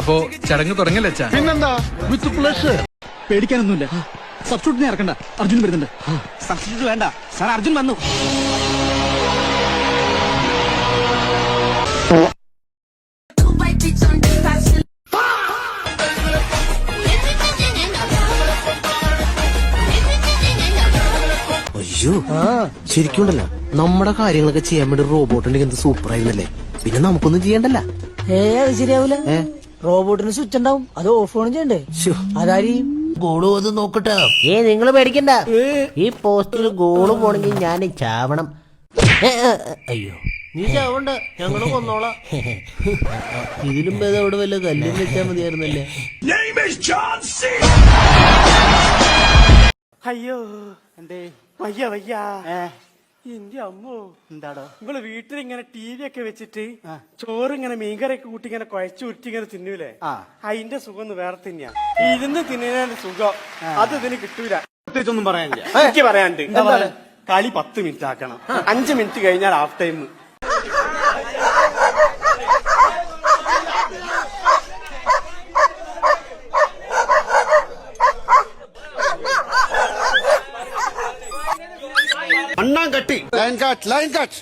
അപ്പോ ചടങ്ങ് തുടങ്ങല്ലേ അച്ഛാ? പിന്നെന്താ, വിത്ത് പ്ലസ്. പേടിക്കാനൊന്നുമില്ല. സബ്സ്റ്റിറ്റ്യൂട്ടിനെ ഇറക്കണ്ട, അർജുൻ വരുന്നുണ്ട്. സബ്സ്റ്റിറ്റ്യൂട്ട് വേണ്ട സാർ, അർജുൻ വന്നു. അയ്യോ, ശരിക്കുണ്ടല്ലോ നമ്മുടെ കാര്യങ്ങളൊക്കെ ചെയ്യാൻ വേണ്ടി റോബോട്ട് ഉണ്ടെങ്കിൽ എന്ത് സൂപ്പർ ആയിരുന്നല്ലേ. പിന്നെ നമുക്കൊന്നും ചെയ്യണ്ടല്ല. അത് ശരിയാവൂല. റോബോട്ടിന് സ്വിച്ച് ഉണ്ടാവും, അത് ഓഫ് ഓൺ ചെയ്യണ്ടേ? അതാരും ഗോള് വന്ന് നോക്കട്ടെ. നിങ്ങൾ പേടിക്കണ്ട, ഈ പോസ്റ്റിൽ ഗോള് പോണെങ്കിൽ ഞാൻ ചാവണം. അയ്യോ, നീ ചാവണ്ട, ഞങ്ങള് കൊന്നോളാം. ഇതിലും ഭേദം അവിടെ വല്ല കല്ലും വെച്ചാൽ മതിയായിരുന്നല്ലേ. അയ്യോ എന്തേ വയ്യ വയ്യ. എന്റെ അമ്മോ, എന്താടോ നിങ്ങള് വീട്ടിലിങ്ങനെ ടി വി ഒക്കെ വെച്ചിട്ട് ചോറ് ഇങ്ങനെ മീൻകറിയൊക്കെ കൂട്ടി ഇങ്ങനെ കുഴച്ചു ഉരുട്ടി ഇങ്ങനെ തിന്നൂലേ? അതിന്റെ സുഖം ഒന്ന് വേറെ തന്നെയാ. ഇരുന്ന് തിന്നുന്നതിന്റെ സുഖം അത് ഇതിന് കിട്ടൂല. പ്രത്യേകിച്ചൊന്നും പറയാനില്ല. എനിക്ക് പറയാനുണ്ട്. കളി 10 മിനിറ്റ് ആക്കണം. 5 മിനിറ്റ് കഴിഞ്ഞാൽ ഹാഫ് ടൈം. Line cut.